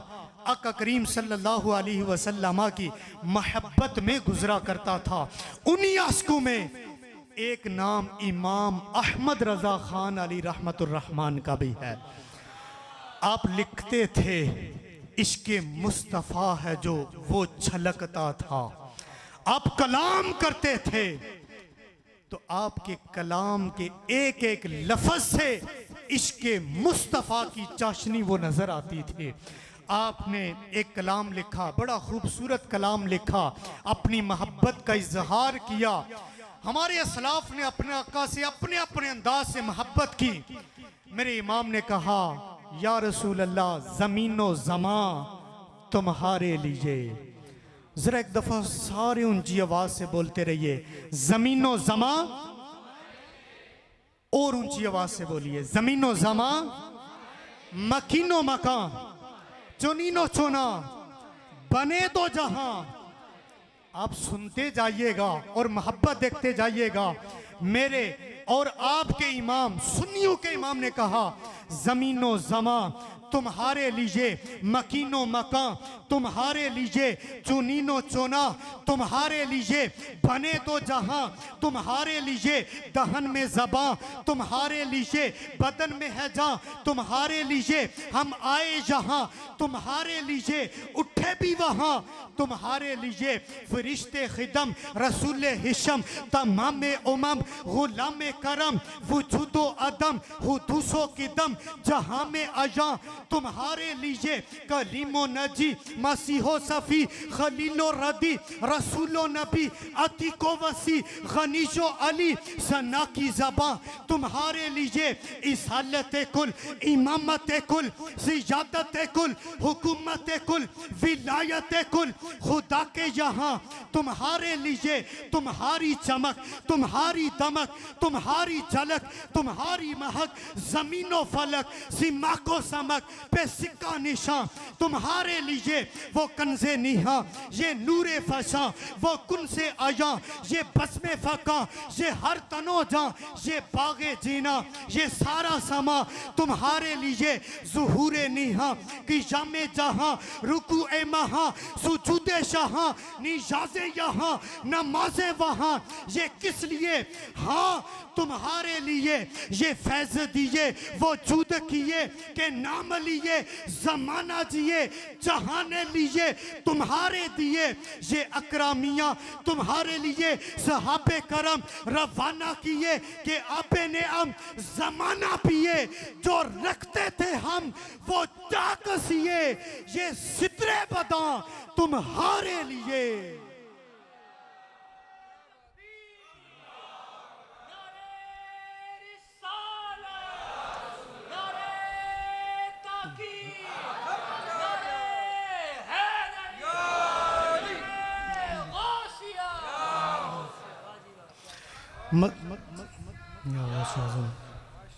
आका करीम सल्लल्लाहु अलैहि वसल्लम की मोहब्बत में गुजरा करता था। उन्हीं आशिकों में एक नाम इमाम अहमद रजा खान अली रहमतुर रहमान का भी है। आप लिखते थे, इश्क़े मुस्तफ़ा है जो वो छलकता था। आप कलाम करते थे तो आपके कलाम के एक एक लफ्ज़ से इश्क़े मुस्तफ़ा की चाशनी वो नजर आती थी। आपने एक कलाम लिखा, बड़ा खूबसूरत कलाम लिखा, अपनी मोहब्बत का इजहार किया। हमारे असलाफ ने अपने आका से अपने अपने अंदाज से मोहब्बत की। मेरे इमाम ने कहा, या रसूल अल्लाह, ज़मीनो ज़मा तुम्हारे लिए। जरा एक दफा सारे ऊंची आवाज से बोलते रहिए, ज़मीनो ज़मा। और ऊंची आवाज से बोलिए, ज़मीनो ज़मा, मकीनो मकान, चुनीनो चुना, बने दो जहां। आप सुनते जाइएगा और मोहब्बत देखते जाइएगा। मेरे और आपके इमाम, सुन्नियों के इमाम ने कहा, ज़मीनो ज़मा तुम्हारे लिए, मकीनो मकां तुम्हारे लिए, चुनीनो चुना तुम्हारे लिए, बने दो जहां तुम्हारे लिए, दहन में ज़बां तुम्हारे लिए, बदन में है जान तुम्हारे लिए, हम आए जहां तुम्हारे लिए, उठे भी वहां तुम्हारे लिए, फरिश्ते खिदम रसूल हिशम, तमाम उमम गुलाम करम, वजूदो अदम हुदूसो किदम, जहां में अजा तुम्हारे लिए, कलीमो नजी मसीहो सफ़ी, खलीलो रदी रसूलो नबी, अतीको वसी गनीशो अली, सना की ज़बां तुम्हारे लिए, इसालत कुल, इमामत कुल, सियादत कुल, हुकूमत कुल, विलायत कुल, खुदा के यहाँ तुम्हारे लिए, तुम्हारी चमक, तुम्हारी दमक, तुम्हारी झलक, तुम्हारी महक, जमीनो फलक, सीमा को समक पे सिक्का निशान तुम्हारे लिए, वो कंज़े निहा, ये नूरे फशा, वो कुन से आया, ये बस्मे फका, ये हर तनो जा, ये बागे जीना, ये सारा समा तुम्हारे लिए, ज़ुहूरे निहा की जामे जहां, रुकू ए महा, सुजूदे शाहा, निजाजे यहाँ, नमाजे वहाँ, ये किस लिए, हाँ तुम्हारे लिए, ये फैज़ दिए वो जूद किए के नाम लिए, ज़माना जिए जहाने लिए तुम्हारे दिए, ये अकरामियाँ तुम्हारे लिए, सहाबे करम रवाना किए कि आपे ने हम ज़माना पिए, जो रखते थे हम वो चाकसिए, ये सितरे बदा तुम्हारे लिए।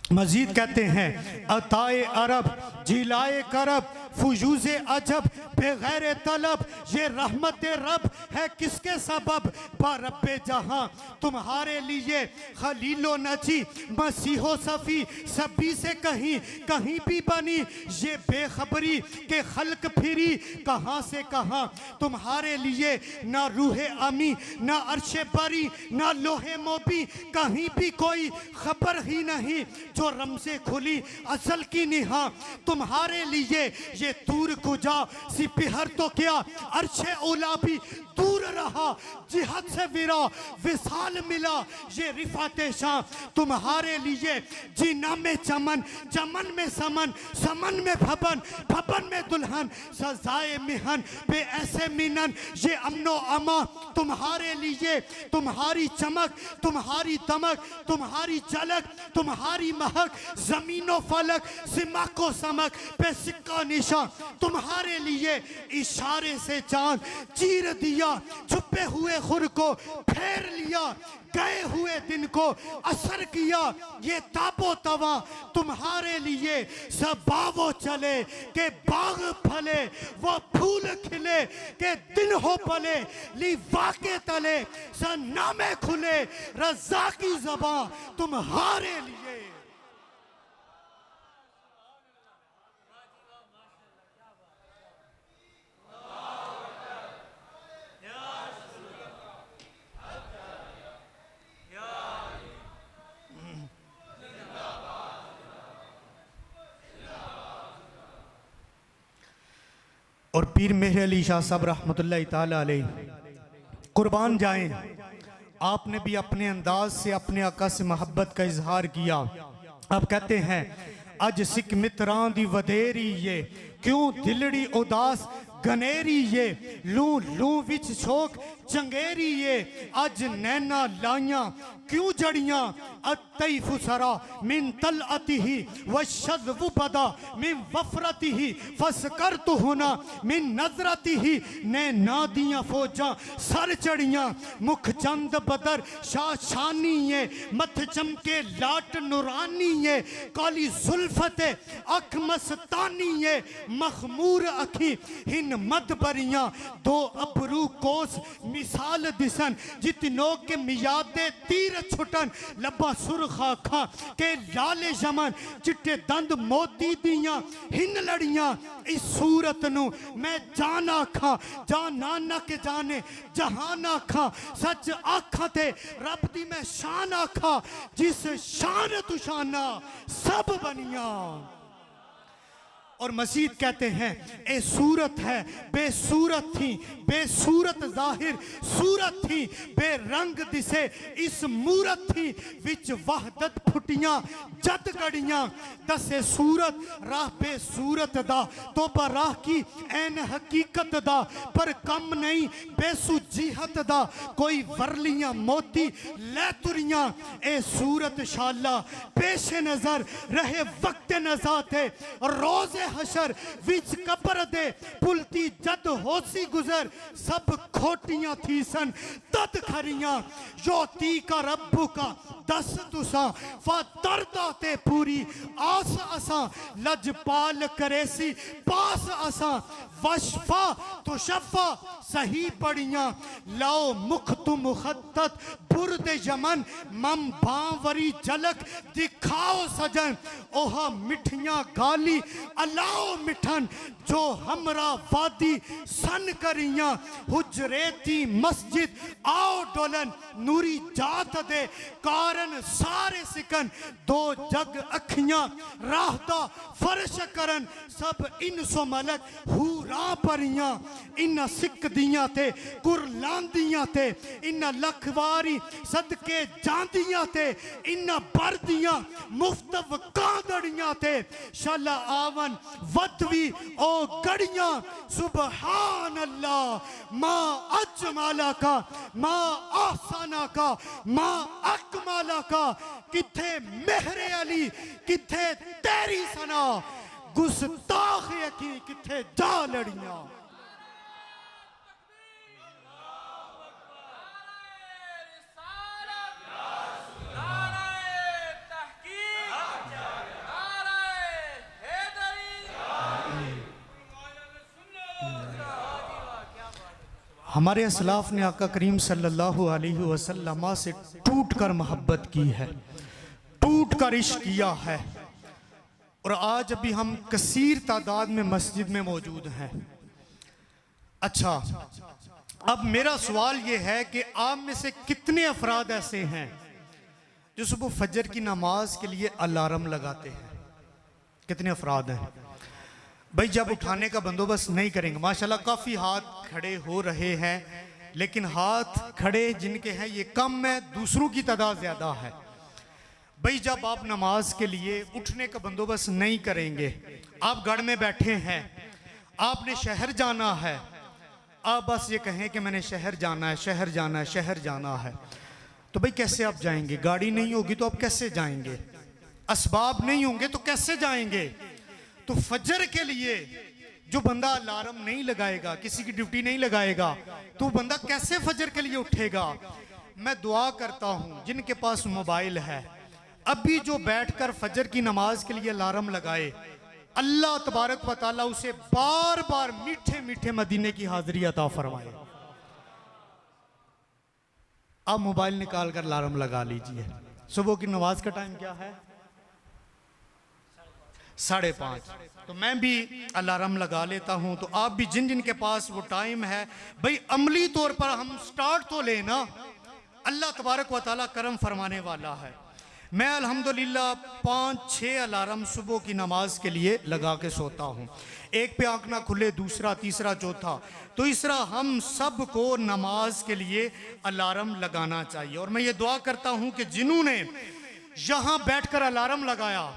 मजीद कहते हैं, अताए अरब जिलाए करब, फुजूज़े अजब बेगैर तलब, ये रहमत रब है किसके सबब, बारब्बे जहां तुम्हारे लिए, खलीलो नजी मसीहो सफ़ी, सभी से कहीं कहीं भी बनी, ये बेखबरी के खल्क फिरी, कहाँ से कहाँ तुम्हारे लिए, ना रूहे अमी, ना अर्शे बरी, ना लोहे मोबी, कहीं भी कोई खबर ही नहीं, जो रमज़े खुली असल की निहा तुम्हारे लिए, ये दूर कुजा सिपहर तो क्या, अर्शे ओला भी दूर रहा, जिहद से विरा विसाल मिला, ये रिफाते शाह तुम्हारे लिए, जीना में चमन, चमन में समन, समन में भवन, भवन में दुल्हन, सजाए मिहन पे ऐसे मिनन, ये अमनो अमा तुम्हारे लिए, तुम्हारी चमक, तुम्हारी दमक, तुम्हारी झलक, तुम्हारी महक, जमीनो फलक, सिमा को समक पे सिक्का निशान तुम्हारे लिए, इशारे से चांद चीर दिया, छुपे हुए खुर को फेर लिया, गए हुए दिन को असर किया, ये ताबो तवा तुम्हारे लिए, सब बावो चले के बाग फले, वो फूल खिले के दिन हो पले, लीवा के तले सन्नामे खुले, रज़ा की ज़बां तुम्हारे लिए। और पीर मेहर अली शाह साहब रहमतुल्लाह ताला अलैह कुर्बान जाएं, आपने भी अपने अंदाज से अपने आका से मोहब्बत का इजहार किया। आप कहते हैं, अज सिक मित्रां दी वधेरी ये, क्यों दिलड़ी उदास गनेरी ये लू लू विच छोक चंगेरी ये अज नैना लाइया क्यों जड़ियां अतई फुसरा मिन तल अति ही व शज़्व बदा मिन वफरती ही फस कर तो होना मिन नजरती ही ने नादियां फौजा सर चढ़ियां मुख चंद बदर शाह शानी ये मथ चमके लाट नुरानी ये काली जुल्फत अख मस्तानी ये मखमूर अखी हिन मद बरियां दो अबरू कोस मिसाल दिसन जितनों के मियादे तीर छुटन लब्बा सुरखा खा के लाले जमन चिट्टे दंद मोती दियां हिन लड़ियां इस सूरत नु मैं जाना खा जाना न के जाने जहान आखा सच आखा थे रब दी मैं शान आखा जिस शान तू शाना सब बनिया। और मजीद कहते हैं ए सूरत है बेसूरत थी बेसूरत जाहिर सूरत थी बेरंग दिसे इस मूरत थी विच वहदत फुटियां जद गड़ियां दसे सूरत राह बेसूरत दा तो पर राह की ऐन हकीकत दा पर कम नहीं बेसु जिहत दा कोई वरलियां मोती ले तुरियां ए सूरत शाला पेशे नजर रहे वक्त नजाते रोजे हशर विच कब्र दे पुलती जद होसी गुजर सब खोटियां थी सन तद खरियां योती का रब्बू का दस तुसा फा दर्दा ते पूरी आस असा लजपाल करेसी पास असा वशफा तो शफा सही पड़ियां लाओ मुख तु मुखत्तत बुर्द यमन मम बावरी झलक दिखाओ सजन ओहा मिठियां गाली अलाओ मिठन जो हमरा वादी सन करियां हुजरे ती मस्जिद आओ डोलन नूरी जात दे कारण सारे सिकन दो जग अखियां राहता फर्श करन सब इनसो मलक हूरा परियां इन्ना सिक दियां ते कुरलांदियां ते इन्ना लखवारी सदके जांदियां ते इन्ना बरदियां मुफ्त वकादड़ियां ते शाला आवन वदवी ओ गड़ियां सुबहान अल्लाह माँ अजमाला का माँ आसाना का माँ अकमाला का किथे मेहरे अली किथे तेरी सना गुस्ताख यकी किथे जा लड़ियां। हमारे असलाफ ने आका करीम सल्लल्लाहु अलैहि वसल्लम से टूट कर मोहब्बत की है, टूट कर इश्क किया है। और आज अभी हम कसीर तादाद में मस्जिद में मौजूद हैं। अच्छा, अब मेरा सवाल ये है कि आप में से कितने अफराद ऐसे हैं जो सुबह फजर की नमाज के लिए अलार्म लगाते हैं? कितने अफराद हैं भाई? जब उठाने का बंदोबस्त नहीं करेंगे, माशाल्लाह काफ़ी हाथ खड़े हो रहे हैं, लेकिन हाथ खड़े जिनके हैं ये कम है, दूसरों की तादाद ज़्यादा है। भाई जब आप नमाज के लिए उठने का बंदोबस्त नहीं करेंगे, आप गढ़ में बैठे हैं, आपने शहर जाना है, आप बस ये कहें कि मैंने शहर जाना है, शहर जाना है, शहर जाना है, तो भाई कैसे आप जाएंगे? गाड़ी नहीं होगी तो आप कैसे जाएंगे? असबाब नहीं होंगे तो कैसे जाएंगे? तो फजर के लिए जो बंदा अलार्म नहीं लगाएगा, किसी की ड्यूटी नहीं लगाएगा, तो बंदा कैसे फजर के लिए उठेगा? मैं दुआ करता हूं जिनके पास मोबाइल है, अभी जो बैठकर फजर की नमाज के लिए अलार्म लगाए, अल्लाह तबारक व तआला उसे बार बार मीठे मीठे मदीने की हाजिरी अता फरमाए। आप मोबाइल निकाल कर अलार्म लगा लीजिए। सुबह की नमाज का टाइम क्या है? 5:30। तो मैं भी अलार्म लगा लेता हूं, तो आप भी जिन जिन के पास वो टाइम है, भाई अमली तौर पर हम स्टार्ट तो लेना, अल्लाह तबारक व तआला करम फरमाने वाला है। मैं अल्हम्दुलिल्लाह 5-6 अलार्म सुबह की नमाज के लिए लगा के सोता हूँ। एक पे आँख ना खुले, दूसरा, तीसरा, चौथा। तो इस तरह हम सब को नमाज के लिए अलार्म लगाना चाहिए। और मैं ये दुआ करता हूँ कि जिन्होंने यहाँ बैठकर अलार्म लगाया,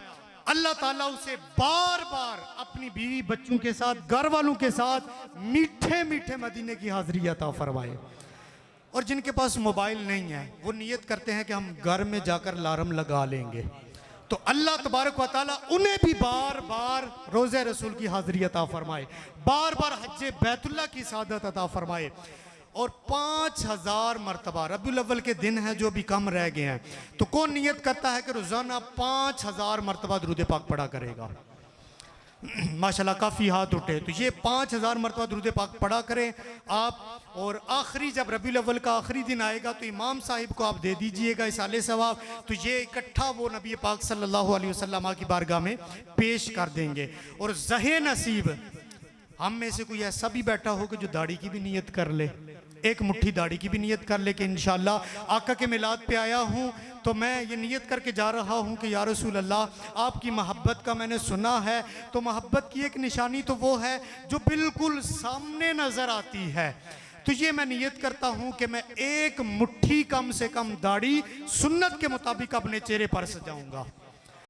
अल्लाह ताला उसे बार बार अपनी बीवी बच्चों के साथ, घर वालों के साथ मीठे मीठे मदीने की हाजिरी अता फरमाए। और जिनके पास मोबाइल नहीं है वो नियत करते हैं कि हम घर में जाकर अलार्म लगा लेंगे, तो अल्लाह तबारक व तआला उन्हें भी बार बार रोज़े रसूल की हाजिरी अता फरमाए, बार बार हज्जे बैतुल्लाह की सादत अता फरमाए। और 5000 मरतबा, रबीउल अव्वल के दिन है जो अभी कम रह गए हैं, तो कौन नियत करता है कि रोज़ाना 5000 मरतबा दुरूद पाक पढ़ा करेगा? माशाल्लाह काफ़ी हाथ उठे। तो ये 5000 मरतबा दुरूद पाक पढ़ा करें आप। और आखिरी जब रबीउल अव्वल का आखिरी दिन आएगा तो इमाम साहिब को आप दे दीजिएगा इसाले सवाब, तो ये इकट्ठा वो नबी पाक सल्लल्लाहु अलैहि वसल्लम की बारगाह में पेश कर देंगे। और ज़हे नसीब हम में से कोई ऐसा भी बैठा हो कि जो दाढ़ी की भी नियत कर ले, एक मुट्ठी दाढ़ी की भी नियत कर ले कि इंशाअल्लाह आका के मिलाद पे आया हूँ तो मैं ये नियत करके जा रहा हूँ कि या रसूल अल्लाह आपकी मोहब्बत का मैंने सुना है। तो मोहब्बत की एक निशानी तो वो है जो बिल्कुल सामने नज़र आती है। तो ये मैं नियत करता हूँ कि मैं एक मुट्ठी कम से कम दाढ़ी सुन्नत के मुताबिक अपने चेहरे पर सजाऊंगा।